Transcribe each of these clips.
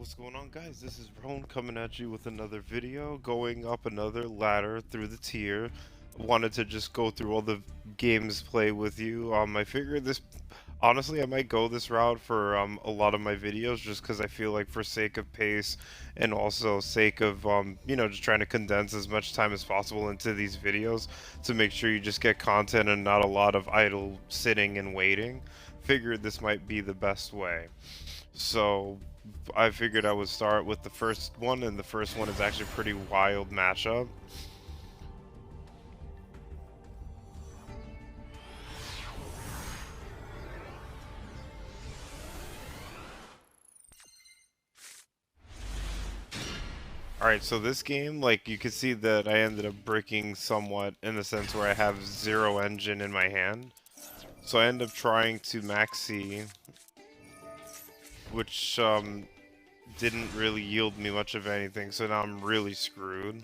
What's going on, guys? This is Roan coming at you with another video, going up another ladder through the tier. Wanted to just go through all the games play with you. I figured this, honestly, I might go this route for a lot of my videos, just because I feel like for sake of pace and also sake of just trying to condense as much time as possible into these videos to make sure you just get content and not a lot of idle sitting and waiting. Figured this might be the best way. So I figured I would start with the first one, and the first one is actually a pretty wild matchup. Alright, so this game, like, you can see that I ended up bricking somewhat in the sense where I have zero engine in my hand. So I end up trying to maxi, which didn't really yield me much of anything, so now I'm really screwed.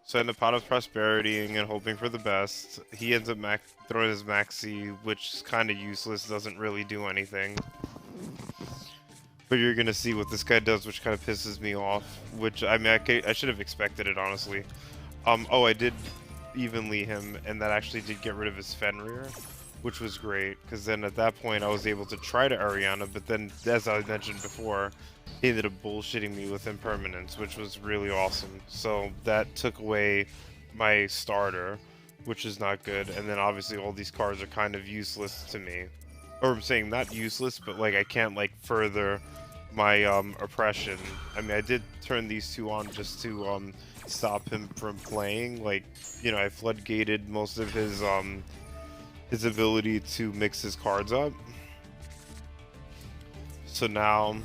So I end up out of prosperity and hoping for the best. He ends up throwing his maxi, which is kind of useless, doesn't really do anything. But you're gonna see what this guy does, which kind of pisses me off. Which, I mean, I should have expected it, honestly. Oh, I did evenly him, and that actually did get rid of his Fenrir, which was great, because then at that point I was able to try to Ariana, but then, as I mentioned before, he ended up bullshitting me with impermanence, which was really awesome. So that took away my starter, which is not good, and then obviously all these cards are kind of useless to me. Or I'm saying not useless, but like I can't like further my oppression. I mean, I did turn these two on just to stop him from playing. Like, you know, I floodgated most of his ability to mix his cards up. So now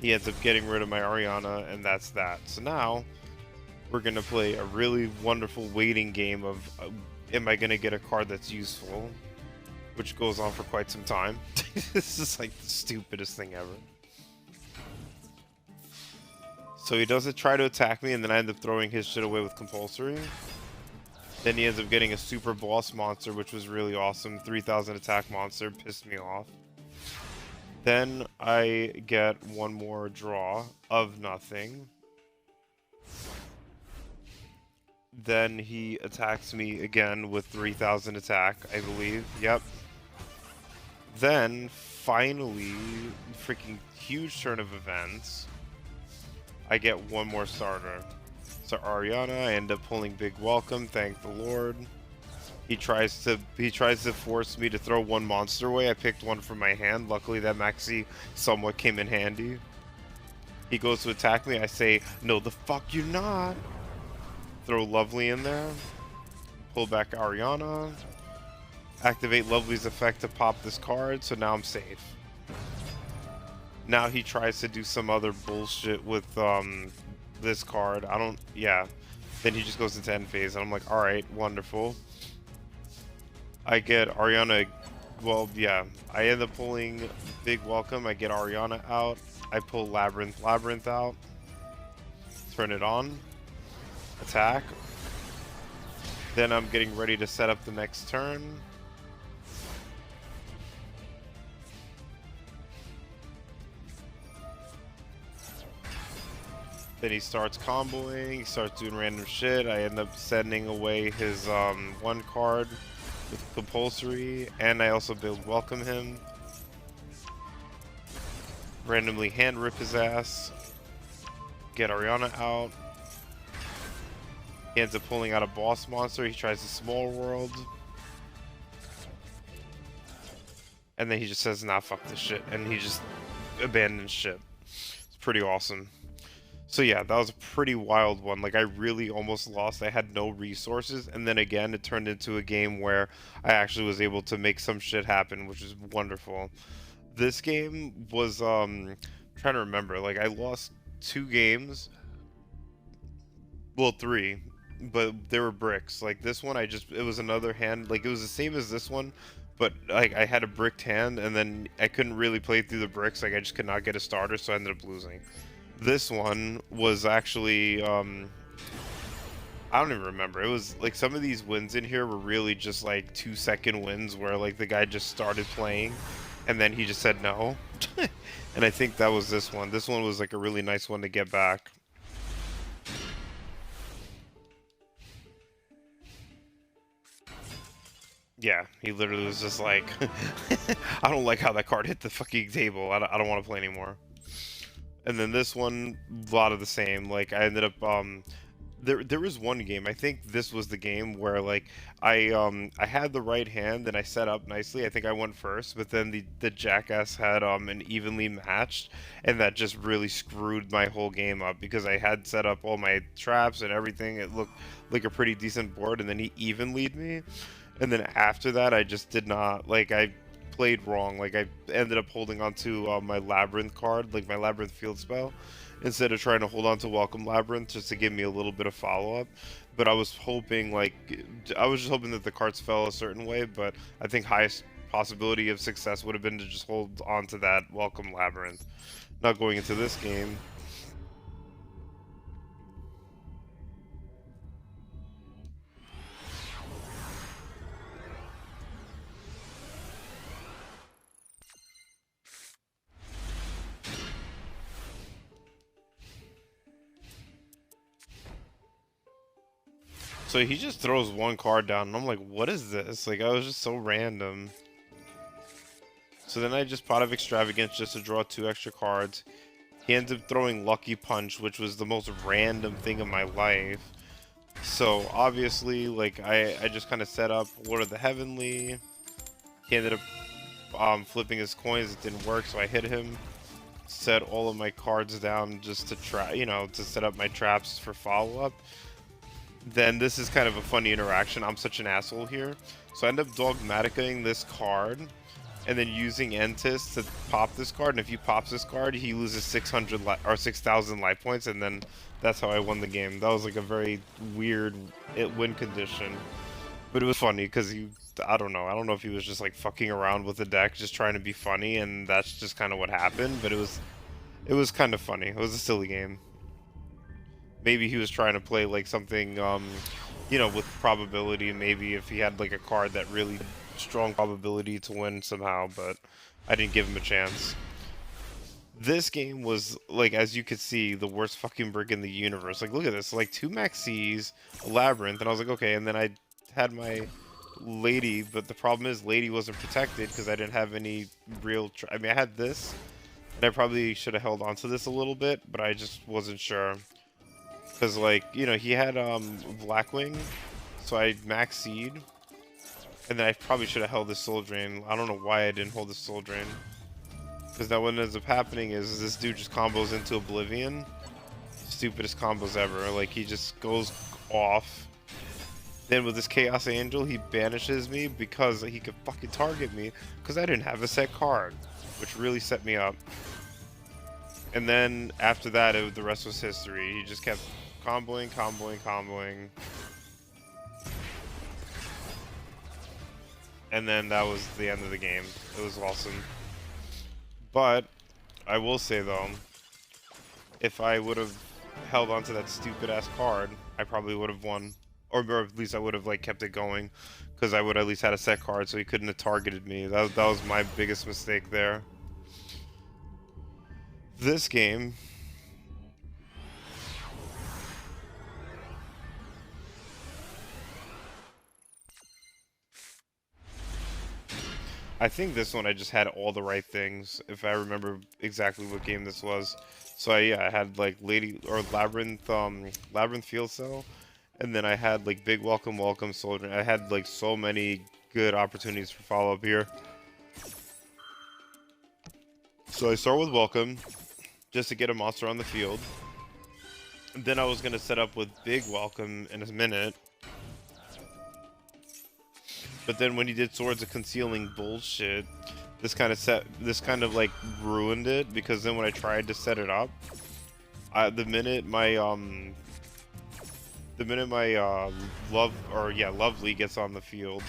he ends up getting rid of my Ariana, and that's that. So now we're gonna play a really wonderful waiting game of am I gonna get a card that's useful, which goes on for quite some time. This is like the stupidest thing ever. So he doesn't try to attack me, and then I end up throwing his shit away with compulsory. Then he ends up getting a super boss monster, which was really awesome. 3000 attack monster, pissed me off. Then I get one more draw of nothing. Then he attacks me again with 3000 attack, I believe. Yep. Then, finally, freaking huge turn of events. I get one more starter. So Ariana, I end up pulling big welcome, thank the Lord. He tries to force me to throw one monster away. I picked one from my hand. Luckily that maxi somewhat came in handy. He goes to attack me. I say, no the fuck you're not. Throw Lovely in there. Pull back Ariana. Activate Lovely's effect to pop this card, so now I'm safe. Now he tries to do some other bullshit with this card. Yeah. Then he just goes into end phase, and I'm like, alright, wonderful. I get Ariana, well, yeah. I end up pulling Big Welcome. I get Ariana out. I pull Labyrinth out. Turn it on. Attack. Then I'm getting ready to set up the next turn. Then he starts comboing, he starts doing random shit. I end up sending away his one card with compulsory, and I also build welcome him. Randomly hand rip his ass. Get Ariana out. He ends up pulling out a boss monster. He tries a small world. And then he just says, nah, fuck this shit. And he just abandons shit. It's pretty awesome. So yeah, that was a pretty wild one. Like, I really almost lost. I had no resources, and then again, it turned into a game where I actually was able to make some shit happen, which is wonderful. This game was, trying to remember, like, I lost 2 games. Well, 3, but they were bricks. Like, this one, it was another hand. Like, it was the same as this one, but, like, I had a bricked hand, and then I couldn't really play through the bricks. Like, I just could not get a starter, so I ended up losing. This one was actually, I don't even remember. It was like some of these wins in here were really just like 2-second wins where like the guy just started playing and then he just said no. And I think that was this one. This one was like a really nice one to get back. Yeah, he literally was just like, I don't like how that card hit the fucking table. I don't want to play anymore. And then this one, a lot of the same. Like I ended up there was one game. I think this was the game where like I had the right hand and I set up nicely. I think I went first, but then the jackass had an evenly matched, and that just really screwed my whole game up because I had set up all my traps and everything. It looked like a pretty decent board, and then he evenly'd me. And then after that, I just did not like I played wrong. Like I ended up holding on to my labyrinth card, like my labyrinth field spell, instead of trying to hold on to welcome labyrinth just to give me a little bit of follow up. But I was hoping like I was just hoping that the cards fell a certain way. But I think highest possibility of success would have been to just hold on to that welcome labyrinth. Not going into this game. So he just throws one card down, and I'm like, what is this? Like, I was just so random. So then I just pot of extravagance just to draw 2 extra cards. He ends up throwing Lucky Punch, which was the most random thing in my life. So obviously, like, I just kind of set up Lord of the Heavenly. He ended up flipping his coins. It didn't work, so I hit him. Set all of my cards down just to try, you know, to set up my traps for follow-up. Then this is kind of a funny interaction. I'm such an asshole here. So I end up dogmaticating this card and then using Entis to pop this card. And if he pops this card, he loses 600 or 6,000 life points, and then that's how I won the game. That was like a very weird win condition, but it was funny because he, I don't know if he was just like fucking around with the deck, just trying to be funny, and that's just kind of what happened. But it was kind of funny. It was a silly game. Maybe he was trying to play like something, you know, with probability. Maybe if he had like a card that really strong probability to win somehow, but I didn't give him a chance. This game was, like, as you could see, the worst fucking brick in the universe. Like, look at this. Like, 2 Maxis, a Labyrinth, and I was like, okay, and then I had my Lady, but the problem is Lady wasn't protected because I didn't have any real... I mean, I had this, and I probably should have held on to this a little bit, but I just wasn't sure. Because, like, you know, he had Blackwing, so I Maxied. And then I probably should have held the Soul Drain. I don't know why I didn't hold the Soul Drain. Because now what ends up happening is this dude just combos into Oblivion. Stupidest combos ever. Like, he just goes off. Then with this Chaos Angel, he banishes me because he could fucking target me. Because I didn't have a set card. Which really set me up. And then after that, the rest was history. He just kept comboing, comboing, comboing. And then that was the end of the game. It was awesome. But I will say though, if I would have held onto that stupid ass card, I probably would have won. Or at least I would have like kept it going, because I would at least had a set card, so he couldn't have targeted me. That was my biggest mistake there. This game, I think this one I just had all the right things, if I remember exactly what game this was. So yeah, I had like Lady or Labyrinth, Labyrinth Field Cell, and then I had like Big Welcome, Welcome Soldier. I had like so many good opportunities for follow up here. So I start with Welcome, just to get a monster on the field. And then I was gonna set up with Big Welcome in a minute. But then when he did Swords of Concealing bullshit, this kind of like ruined it, because then when I tried to set it up, the minute my Lovely gets on the field,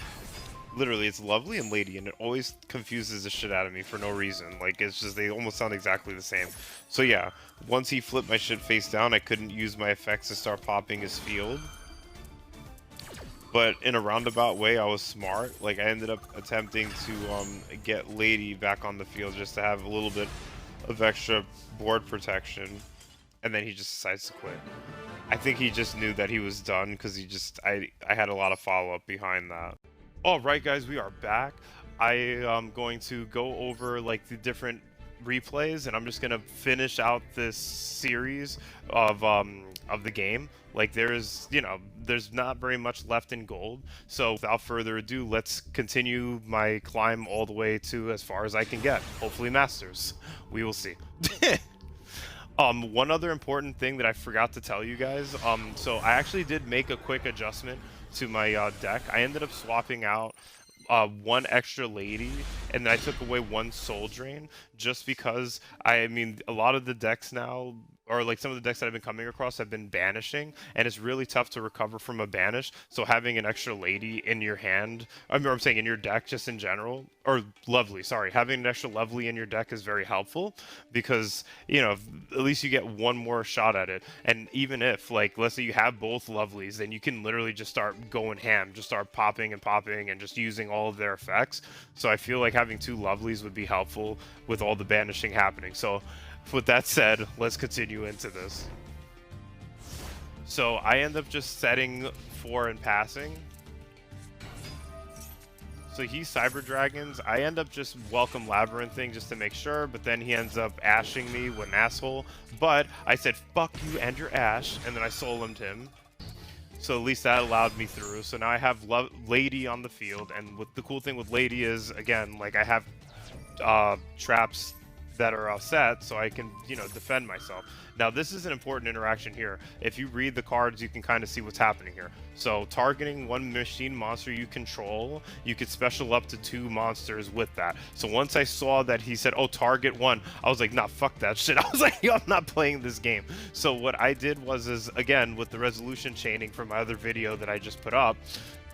literally it's Lovely and Lady, and it always confuses the shit out of me for no reason. Like, it's just, they almost sound exactly the same. So yeah, once he flipped my shit face down, I couldn't use my effects to start popping his field. But in a roundabout way, I was smart. Like, I ended up attempting to get Lady back on the field just to have a little bit of extra board protection. And then he just decides to quit. I think he just knew that he was done because I had a lot of follow-up behind that. All right, guys, we are back. I am going to go over like the different replays, and I'm just gonna finish out this series of the game. Like there's not very much left in gold. So without further ado, let's continue my climb all the way to as far as I can get. Hopefully masters. We will see. One other important thing that I forgot to tell you guys. So I actually did make a quick adjustment to my deck. I ended up swapping out one extra lady, and then I took away one soul drain, just because I mean a lot of the decks now, or like some of the decks that I've been coming across, have been banishing, and it's really tough to recover from a banish. So having an extra lady in your hand, I'm saying in your deck just in general, or lovely, sorry, having an extra lovely in your deck is very helpful, because at least you get one more shot at it. And even if, like, let's say you have both lovelies, then you can literally just start going ham, just start popping and popping and just using all of their effects. So I feel like having two lovelies would be helpful with all the banishing happening. So with that said, let's continue into this. So I end up just setting 4 and passing. So he Cyber Dragons. I end up just welcome labyrinthing just to make sure, but then he ends up ashing me with an asshole. But I said, fuck you and your ash, and then I solemned him. So at least that allowed me through. So now I have Lady on the field, and what the cool thing with Lady is, again, like I have traps that are set, so I can, defend myself. Now, this is an important interaction here. If you read the cards, you can kind of see what's happening here. So, targeting one machine monster you control, you could special up to 2 monsters with that. So, once I saw that he said, oh, target 1, I was like, nah, fuck that shit. I was like, yo, I'm not playing this game. So, what I did was, again, with the resolution chaining from my other video that I just put up,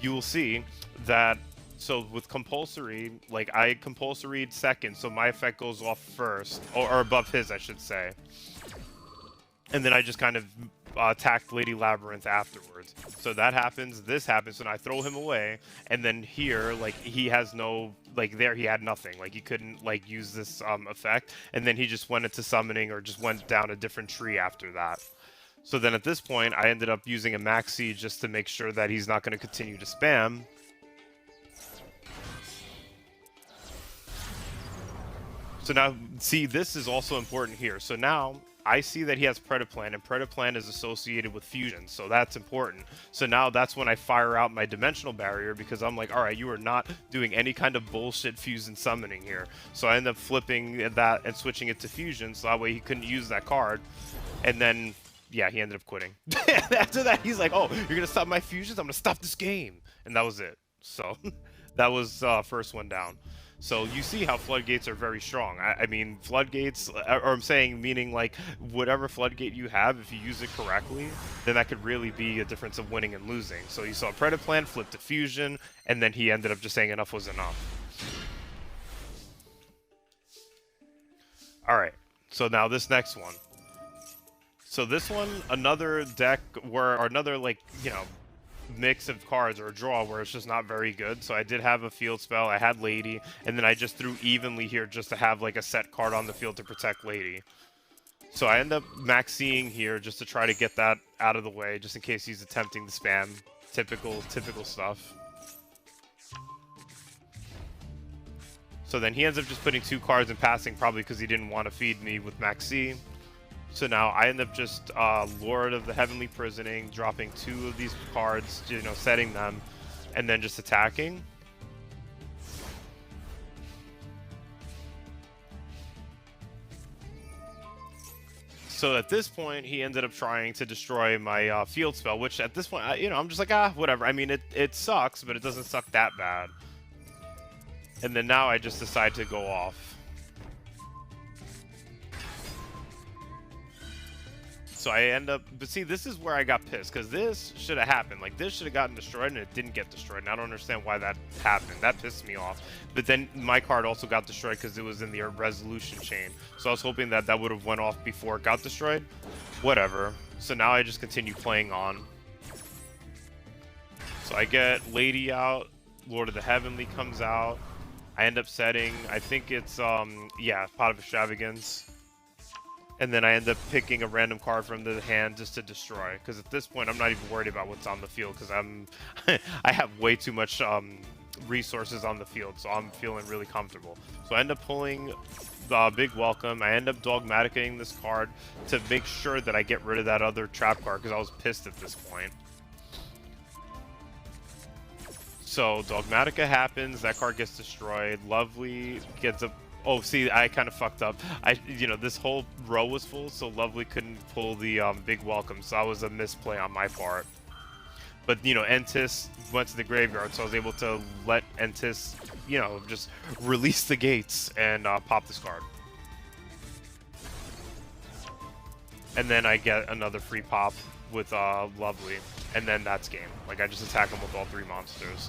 you will see that. So with compulsory, like I compulsoried second, so my effect goes off first, or above his, I should say. And then I just kind of attacked Lady Labyrinth afterwards. So that happens, this happens, and I throw him away. And then here, like he has no, like there he had nothing. Like he couldn't like use this effect. And then he just went into summoning or just went down a different tree after that. So then at this point, I ended up using a maxi just to make sure that he's not going to continue to spam. So now, see, this is also important here. So now, I see that he has Predaplan, and Predaplan is associated with fusion, so that's important. So now that's when I fire out my dimensional barrier, because I'm like, alright, you are not doing any kind of bullshit fusion summoning here. So I end up flipping that and switching it to fusion, so that way he couldn't use that card. And then, yeah, he ended up quitting. After that, he's like, oh, you're gonna stop my fusions? I'm gonna stop this game. And that was it. So, that was first one down. So you see how floodgates are very strong. I mean, floodgates, or I'm saying, meaning like whatever floodgate you have, if you use it correctly, then that could really be a difference of winning and losing. So you saw Predaplan flip to fusion, and then he ended up just saying enough was enough. Alright, so now this next one. So this one, another deck where, or another like, mix of cards or a draw where it's just not very good. So I did have a field spell, I had Lady, and then I just threw evenly here just to have like a set card on the field to protect Lady. So I end up maxing here just to try to get that out of the way, just in case he's attempting to spam. Typical stuff. So then he ends up just putting 2 cards and passing, probably because he didn't want to feed me with maxi. So now I end up just Lord of the Heavenly Prisoning, dropping 2 of these cards, setting them, and then just attacking. So at this point, he ended up trying to destroy my field spell, which at this point, I'm just like, whatever. I mean, it sucks, but it doesn't suck that bad. And then now I just decide to go off. So I end up, but see, this is where I got pissed, because this should have happened. Like, this should have gotten destroyed, and it didn't get destroyed, and I don't understand why that happened. That pissed me off. But then my card also got destroyed because it was in the resolution chain. So I was hoping that that would have went off before it got destroyed. Whatever. So now I just continue playing on. So I get Lady out, Lord of the Heavenly comes out. I end up setting, I think it's, yeah, Pot of Extravagance. And then I end up picking a random card from the hand just to destroy. Because at this point, I'm not even worried about what's on the field because I have way too much resources on the field, so I'm feeling really comfortable. So I end up pulling the Big Welcome. I end up dogmaticating this card to make sure that I get rid of that other trap card because I was pissed at this point. So Dogmatica happens, that card gets destroyed. Lovely gets a... Oh, see, I kind of fucked up. You know, this whole row was full, so Lovely couldn't pull the Big Welcome, so that was a misplay on my part. But, you know, Entis went to the graveyard, so I was able to let Entis, you know, just release the gates and pop this card. And then I get another free pop with Lovely, and then that's game. Like, I just attack him with all 3 monsters.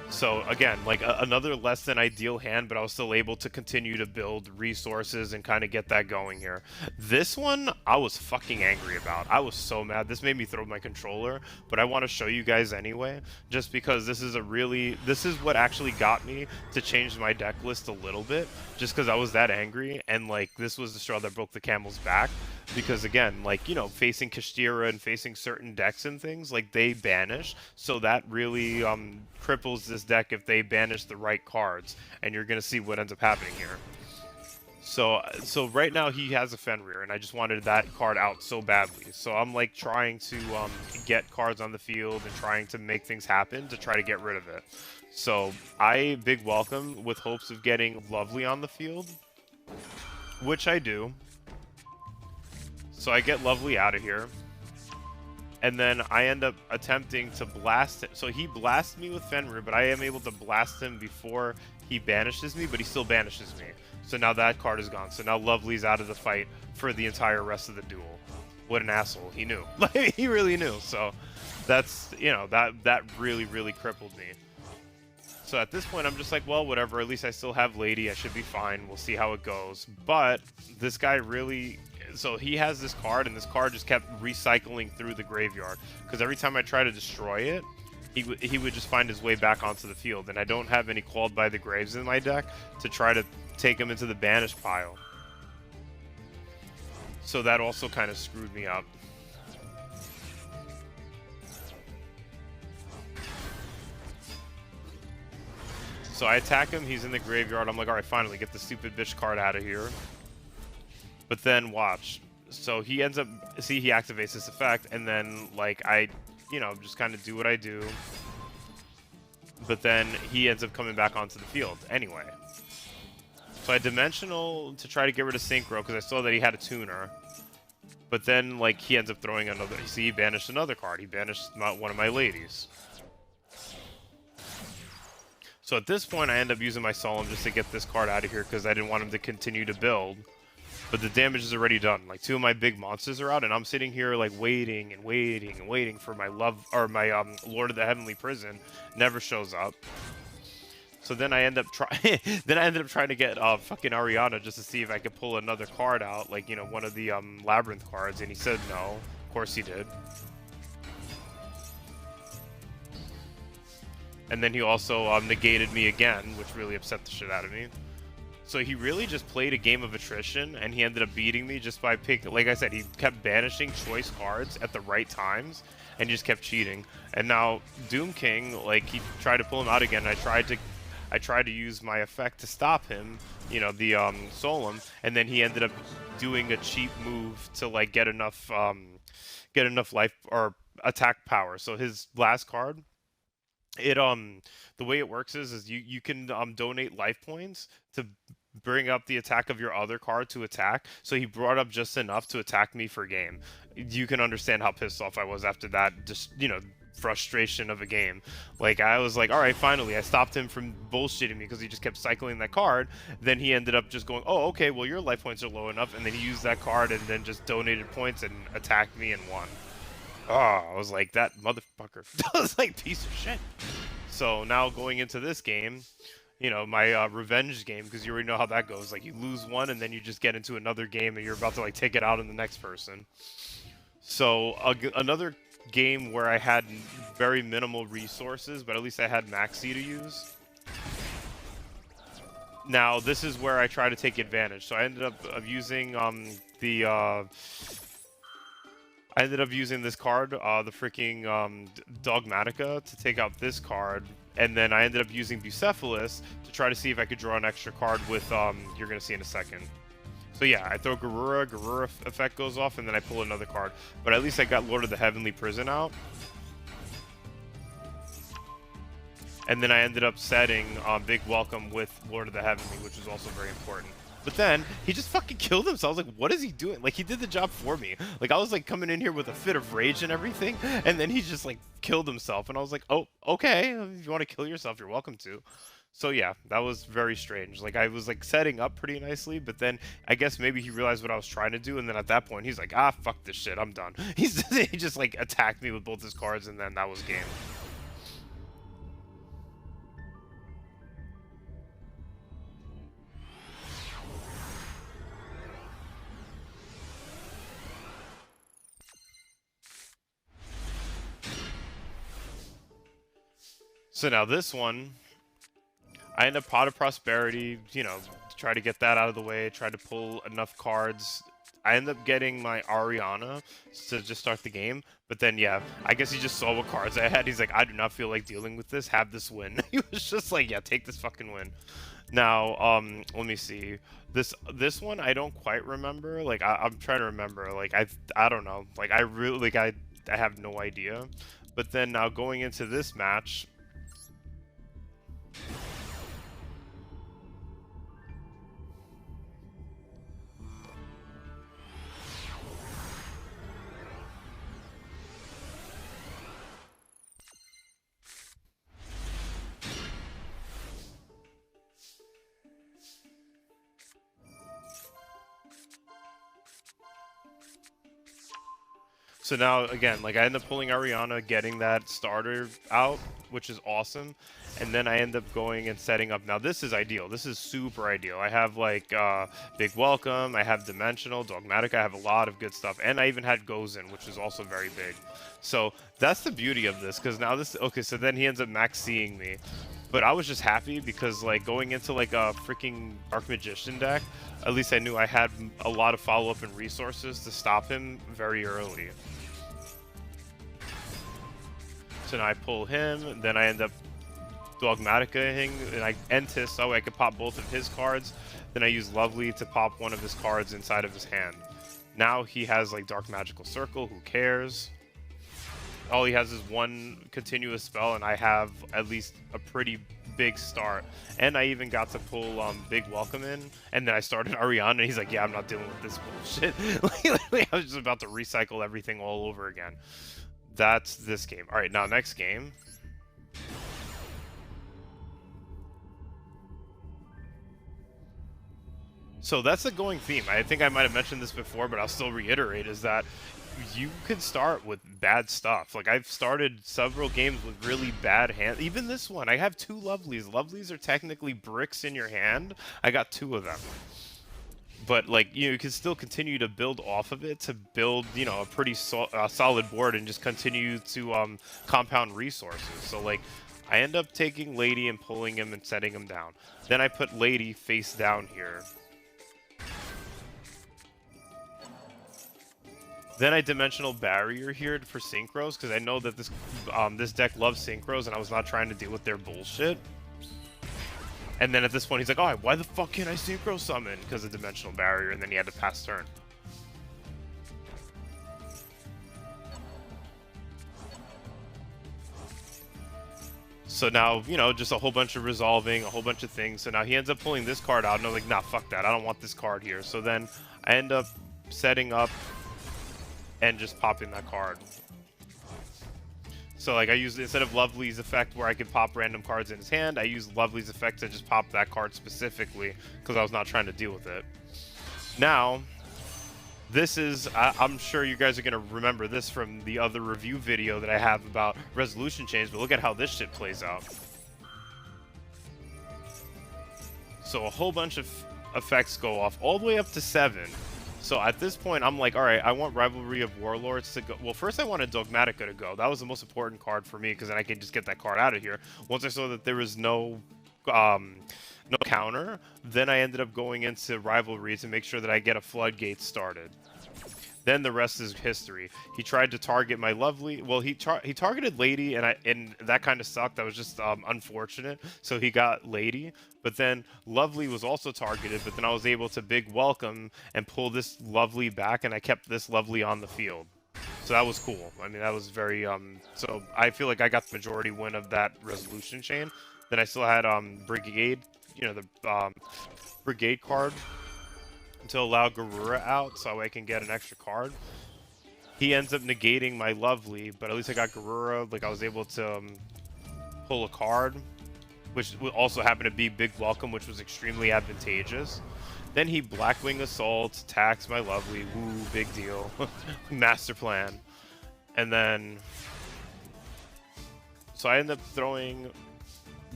So again, like another less than ideal hand, but I was still able to continue to build resources and kind of get that going here. This one, I was fucking angry about. I was so mad. This made me throw my controller, but I want to show you guys anyway, just because this is what actually got me to change my deck list a little bit, just because I was that angry, and like this was the straw that broke the camel's back. Because again, like, you know, facing Kashtira and facing certain decks and things, like, they banish, so that really cripples this deck if they banish the right cards, and you're gonna see what ends up happening here. So right now he has a Fenrir, and I just wanted that card out so badly. So I'm like trying to get cards on the field and trying to make things happen to try to get rid of it. So I Big Welcome with hopes of getting Lovely on the field, which I do. So I get Lovely out of here, and then I end up attempting to blast him. So he blasts me with Fenrir, but I am able to blast him before he banishes me, but he still banishes me. So now that card is gone. So now Lovely's out of the fight for the entire rest of the duel. What an asshole. He knew. Like, he really knew. So that's, you know, that really, really crippled me. So at this point, I'm just like, well, whatever. At least I still have Lady. I should be fine. We'll see how it goes. But this guy really... So he has this card, and this card just kept recycling through the graveyard. Because every time I try to destroy it, he would just find his way back onto the field. And I don't have any Called by the Graves in my deck to try to take him into the banished pile. So that also kind of screwed me up. So I attack him, he's in the graveyard. I'm like, alright, finally, get the stupid bitch card out of here. But then, watch. So he ends up... See, he activates this effect, and then, like, I, you know, just kind of do what I do. But then he ends up coming back onto the field anyway. So I Dimensional to try to get rid of Synchro, because I saw that he had a tuner. But then, like, he ends up throwing another... See, he banished another card. He banished one of my ladies. So at this point, I end up using my Solemn just to get this card out of here, because I didn't want him to continue to build. But the damage is already done. Like, 2 of my big monsters are out, and I'm sitting here, like, waiting and waiting and waiting for my my Lord of the Heavenly Prison. Never shows up. So then I end up trying to get fucking Ariana just to see if I could pull another card out, like, you know, one of the labyrinth cards, and he said no. Of course he did. And then he also negated me again, which really upset the shit out of me. So he really just played a game of attrition, and he ended up beating me just by picking... Like I said, he kept banishing choice cards at the right times, and just kept cheating. And now Doom King, like, he tried to pull him out again. I tried to use my effect to stop him, you know, the Solemn, and then he ended up doing a cheap move to, like, get enough life or attack power. So his last card... the way it works is you can donate life points to bring up the attack of your other card to attack. So he brought up just enough to attack me for game. You can understand how pissed off I was after that, just, you know, frustration of a game. Like, I was like, all right, finally, I stopped him from bullshitting me because he just kept cycling that card. Then he ended up just going, oh, okay, well, your life points are low enough, and then he used that card and then just donated points and attacked me and won. Oh, I was like, that motherfucker. I was like, piece of shit. So now going into this game, you know, my revenge game, because you already know how that goes. Like, you lose one, and then you just get into another game, and you're about to, like, take it out on the next person. So, another game where I had very minimal resources, but at least I had Maxi to use. Now, this is where I try to take advantage. So I ended up using I ended up using this card, the freaking Dogmatica, to take out this card, and then I ended up using Bucephalus to try to see if I could draw an extra card with, you're going to see in a second. So yeah, I throw Garura effect goes off, and then I pull another card. But at least I got Lord of the Heavenly Prison out. And then I ended up setting Big Welcome with Lord of the Heavenly, which is also very important. But then, he just fucking killed himself. I was like, what is he doing? Like, he did the job for me. Like, I was, like, coming in here with a fit of rage and everything, and then he just, like, killed himself. And I was like, oh, okay. If you want to kill yourself, you're welcome to. So, yeah, that was very strange. Like, I was, like, setting up pretty nicely, but then I guess maybe he realized what I was trying to do, and then at that point, he's like, ah, fuck this shit. I'm done. He just, like, attacked me with both his cards, and then that was game. So now this one, I end up Pot of Prosperity, you know, try to get that out of the way, try to pull enough cards. I end up getting my Ariana to just start the game, but then, yeah, I guess he just saw what cards I had. He's like, I do not feel like dealing with this, have this win. He was just like, yeah, take this fucking win. Now, let me see. This one, I don't quite remember. Like, I'm trying to remember. Like, I don't know. Like, I really, like, I have no idea. But then now going into this match, so now, again, like, I end up pulling Ariana, getting that starter out, which is awesome. And then I end up going and setting up. Now, this is ideal. This is super ideal. I have, like, Big Welcome. I have Dimensional, Dogmatic. I have a lot of good stuff. And I even had Gozen, which is also very big. So that's the beauty of this, because now this... Okay, so then he ends up max-seeing me. But I was just happy because, like, going into, like, a freaking Dark Magician deck, at least I knew I had a lot of follow-up and resources to stop him very early. So now I pull him, then I end up Dogmatica-ing, and I Entis, so I could pop both of his cards. Then I use Lovely to pop one of his cards inside of his hand. Now he has, like, Dark Magical Circle, who cares? All he has is one continuous spell, and I have at least a pretty big start. And I even got to pull Big Welcome in, and then I started Ariana, and he's like, yeah, I'm not dealing with this bullshit. Like, I was just about to recycle everything all over again. That's this game. All right, now next game. So that's the going theme. I think I might have mentioned this before, but I'll still reiterate, is that you can start with bad stuff. Like, I've started several games with really bad hands. Even this one, I have 2 Lovelies. Lovelies are technically bricks in your hand. I got 2 of them. But, like, you can still continue to build off of it to build, you know, a pretty solid board and just continue to compound resources. So, like, I end up taking Lady and pulling him and setting him down. Then I put Lady face down here. Then I Dimensional Barrier here for Synchros, because I know that this deck loves Synchros, and I was not trying to deal with their bullshit. And then at this point, he's like, oh, why the fuck can't I Synchro Summon? Because of Dimensional Barrier, and then he had to pass turn. So now, you know, just a whole bunch of resolving, a whole bunch of things. So now he ends up pulling this card out, and I was like, nah, fuck that. I don't want this card here. So then I end up setting up and just popping that card. So, like, I used, instead of Lovely's effect where I could pop random cards in his hand, I used Lovely's effect to just pop that card specifically because I was not trying to deal with it. Now, this is, I'm sure you guys are going to remember this from the other review video that I have about resolution change, but look at how this shit plays out. So a whole bunch of effects go off, all the way up to 7. So at this point, I'm like, all right, I want Rivalry of Warlords to go. Well, first I wanted Dogmatica to go. That was the most important card for me, because then I could just get that card out of here. Once I saw that there was no counter, then I ended up going into Rivalry to make sure that I get a floodgate started. Then the rest is history. He tried to target my lovely. Well, he targeted Lady, and that kind of sucked. That was just unfortunate. So he got Lady, but then Lovely was also targeted. But then I was able to big welcome and pull this Lovely back, and I kept this Lovely on the field. So that was cool. I mean, that was very So I feel like I got the majority win of that resolution chain. Then I still had Brigade. You know, the Brigade card to allow Garura out so I can get an extra card. He ends up negating my Lovely, but at least I got Garura. Like, I was able to pull a card, which also happened to be Big Welcome, which was extremely advantageous. Then he Blackwing Assault, attacks my Lovely. Woo, big deal. Master plan. And then... So I end up throwing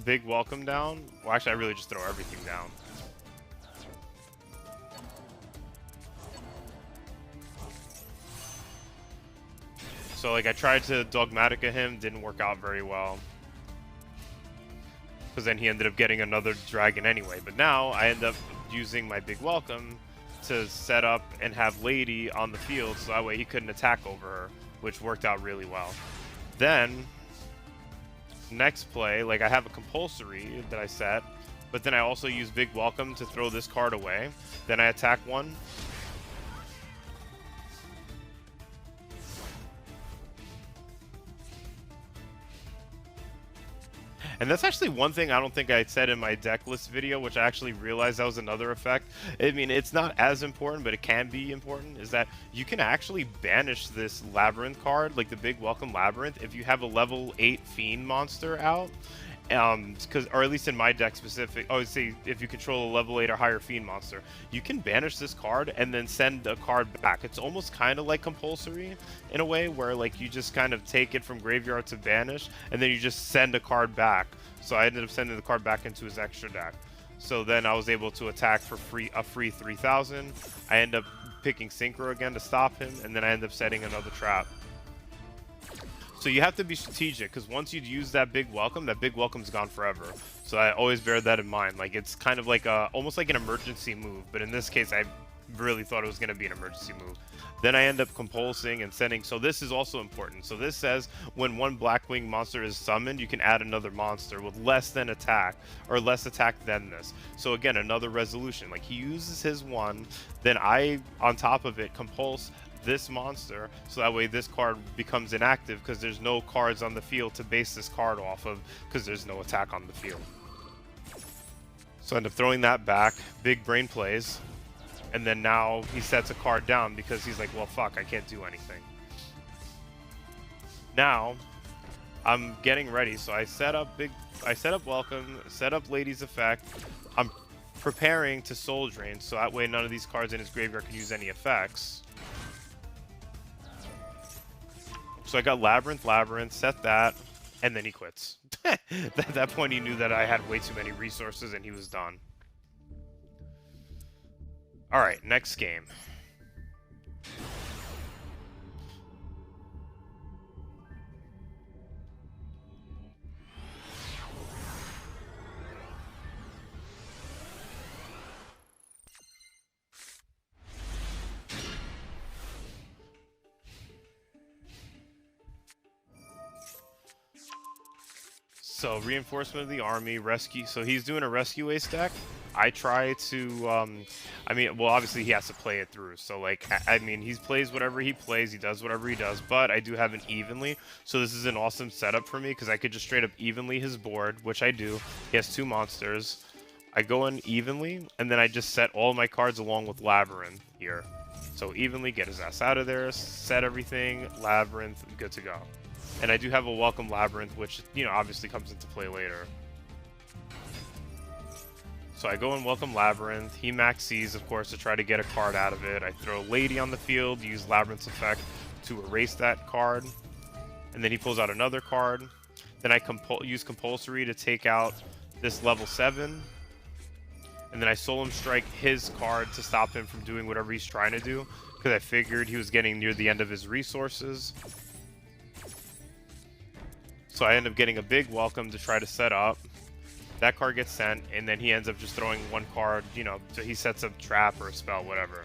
Big Welcome down. Well, actually, I really just throw everything down. So, like, I tried to Dogmatica him, didn't work out very well. Because then he ended up getting another dragon anyway. But now, I end up using my Big Welcome to set up and have Lady on the field, so that way he couldn't attack over her, which worked out really well. Then, next play, like, I have a compulsory that I set, but then I also use Big Welcome to throw this card away. Then I attack one. And that's actually one thing I don't think I said in my deck list video, which I actually realized that was another effect. I mean, it's not as important, but it can be important, is that you can actually banish this Labyrinth card, like the Big Welcome Labyrinth, if you have a level 8 Fiend monster out. Or at least in my deck specific, I would say if you control a level 8 or higher Fiend monster, you can banish this card and then send a card back. It's almost kind of like compulsory in a way, where like you just kind of take it from graveyard to banish, and then you just send a card back. So I ended up sending the card back into his extra deck. So then I was able to attack for a free 3,000. I end up picking Synchro again to stop him, and then I end up setting another trap. So you have to be strategic, because once you use that Big Welcome's gone forever. So I always bear that in mind. Like, it's kind of like almost like an emergency move, but in this case, I really thought it was going to be an emergency move. Then I end up compulsing and sending. So this is also important. So this says when one Blackwing monster is summoned, you can add another monster with less than attack, or less attack than this. So again, another resolution. Like, he uses his one, then I, on top of it, compulse this monster, so that way this card becomes inactive, because there's no cards on the field to base this card off of, because there's no attack on the field. So I end up throwing that back. Big brain plays, and then now he sets a card down because he's like, well, fuck, I can't do anything. Now I'm getting ready, so I set up Welcome, set up Lady's effect. I'm preparing to Soul Drain, so that way none of these cards in his graveyard can use any effects. So I got Labyrinth, set that, and then he quits. At that point, he knew that I had way too many resources, and he was done. Alright, next game. So, reinforcement of the army, rescue. So he's doing a rescue ace deck. I try to, I mean, well, obviously he has to play it through. So, like, I mean, he plays whatever he plays, he does whatever he does, but I do have an evenly. So this is an awesome setup for me, because I could just straight up evenly his board, which I do. He has 2 monsters. I go in evenly, and then I just set all my cards along with Labyrinth here. So evenly, get his ass out of there, set everything, Labyrinth, good to go. And I do have a Welcome Labyrinth, which, you know, obviously comes into play later. So I go and Welcome Labyrinth. He max C's, of course, to try to get a card out of it. I throw Lady on the field, use Labyrinth's effect to erase that card. And then he pulls out another card. Then I use Compulsory to take out this level 7. and then I Solemn Strike his card to stop him from doing whatever he's trying to do, because I figured he was getting near the end of his resources. So I end up getting a big welcome to try to set up. That card gets sent, and then he ends up just throwing one card, you know, so he sets a trap or a spell, whatever.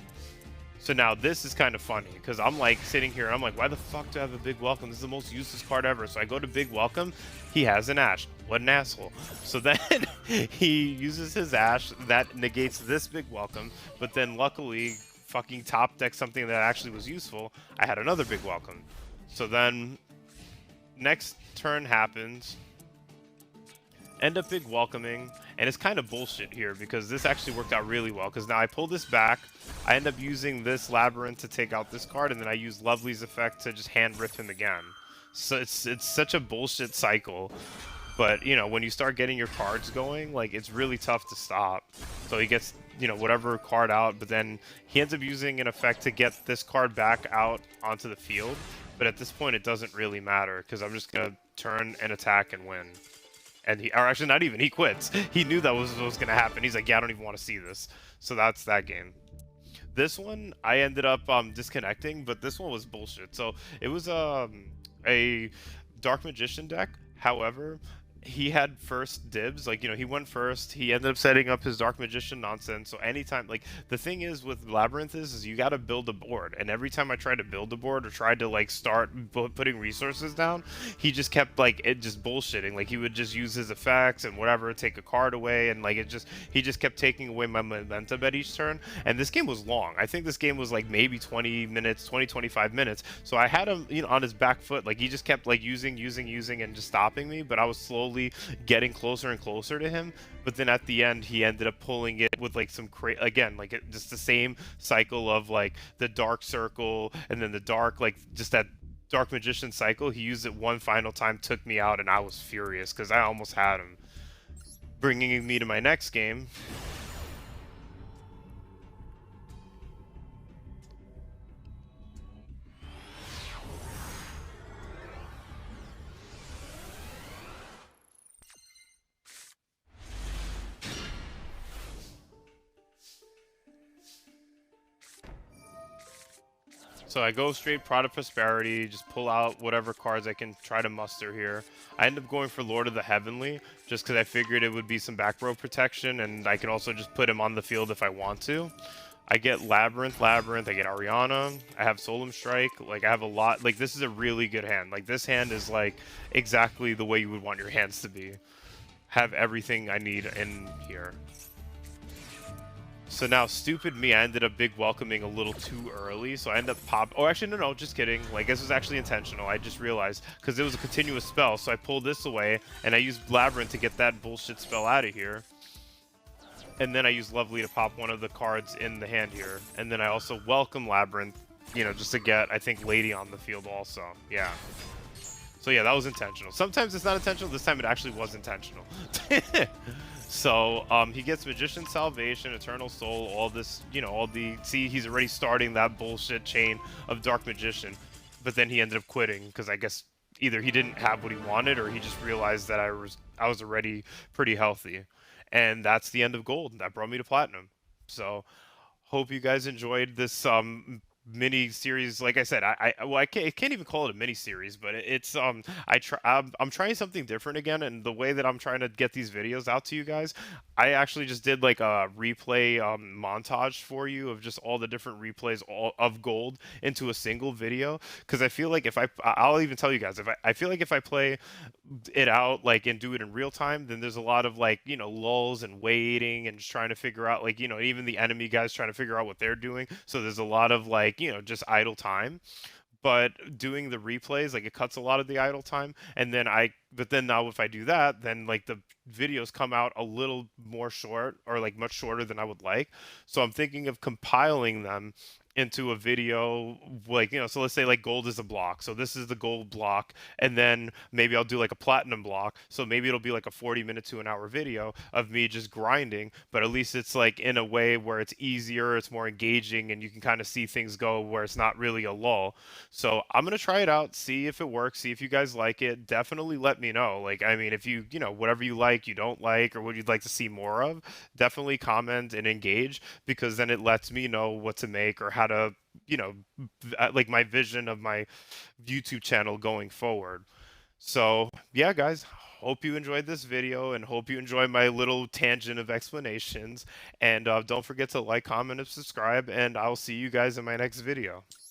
So now this is kind of funny, because I'm like sitting here and I'm like, why the fuck do I have a big welcome? This is the most useless card ever. So I go to big welcome, he has an Ash. What an asshole. So then he uses his Ash, that negates this big welcome, but then luckily fucking top deck something that actually was useful. I had another big welcome. So then next turn happens, end up big welcoming, and it's kind of bullshit here because this actually worked out really well, because now I pull this back, I end up using this labyrinth to take out this card, and then I use Lovely's effect to just hand rip him again. So it's such a bullshit cycle, but you know, when you start getting your cards going, like, it's really tough to stop. So he gets, you know, whatever card out, but then he ends up using an effect to get this card back out onto the field. But at this point, it doesn't really matter, because I'm just gonna turn and attack and win. And he, or actually not even, he quits. He knew that was what was going to happen. He's like, yeah, I don't even want to see this. So that's that game. This one, I ended up disconnecting, but this one was bullshit. So it was a Dark Magician deck. However, he had first dibs. Like, you know, he went first. He ended up setting up his Dark Magician nonsense. So anytime, like, the thing is with Labyrinth is you got to build a board. And every time I tried to build a board or tried to, like, start putting resources down, he just kept, like, it just bullshitting. Like, he would just use his effects and whatever, take a card away. And, like, he just kept taking away my momentum at each turn. And this game was long. I think this game was, like, maybe 20 minutes, 20, 25 minutes. So I had him, you know, on his back foot. Like, he just kept, like, using, and just stopping me. But I was slowly getting closer and closer to him, but then at the end he ended up pulling it with like some again, like just the same cycle of like the dark circle and then the dark, like just that Dark Magician cycle. He used it one final time, took me out, and I was furious because I almost had him. Bringing me to my next game. So I go straight Prod of Prosperity, just pull out whatever cards I can try to muster here. I end up going for Lord of the Heavenly, just because I figured it would be some back row protection, and I can also just put him on the field if I want to. I get Labyrinth, I get Ariana, I have Solemn Strike, like I have a lot, like this is a really good hand. Like this hand is like exactly the way you would want your hands to be. Have everything I need in here. So now, stupid me, I ended up big welcoming a little too early, so I ended up oh, actually, no, just kidding. Like, this was actually intentional. I just realized, because it was a continuous spell, so I pulled this away, and I used Labyrinth to get that bullshit spell out of here. And then I used Lovely to pop one of the cards in the hand here. And then I also welcome Labyrinth, you know, just to get, I think, Lady on the field also. Yeah. So yeah, that was intentional. Sometimes it's not intentional. This time it actually was intentional. So, he gets Magician Salvation, Eternal Soul, all this, you know, all the... See, he's already starting that bullshit chain of Dark Magician. But then he ended up quitting, because I guess either he didn't have what he wanted, or he just realized that I was already pretty healthy. And that's the end of Gold. That brought me to Platinum. So, hope you guys enjoyed this, mini series. Like I said, I can't even call it a mini series, but it's I'm trying something different again, and the way that I'm trying to get these videos out to you guys, I actually just did like a replay montage for you of just all the different replays of Gold into a single video, because I feel like if I'll even tell you guys, if I feel like if I play it out like and do it in real time, then there's a lot of like, you know, lulls and waiting and just trying to figure out, like, you know, even the enemy guys trying to figure out what they're doing, so there's a lot of like, you know, just idle time. But doing the replays, like, it cuts a lot of the idle time, and then but then now if I do that, then like the videos come out a little more short, or like much shorter than I would like. So I'm thinking of compiling them into a video, like, so let's say like gold is a block, so this is the gold block, and then maybe I'll do like a platinum block, so maybe it'll be like a 40-minute to an hour video of me just grinding, but at least it's like in a way where it's easier, it's more engaging, and you can kind of see things go where it's not really a lull. So I'm gonna try it out, see if it works, see if you guys like it. Definitely let me know. Like, I mean, if whatever you like, you don't like, or what you'd like to see more of, definitely comment and engage, because then it lets me know what to make or how to, like my vision of my YouTube channel going forward. So, yeah, guys, hope you enjoyed this video and hope you enjoy my little tangent of explanations. And don't forget to like, comment, and subscribe, and I'll see you guys in my next video.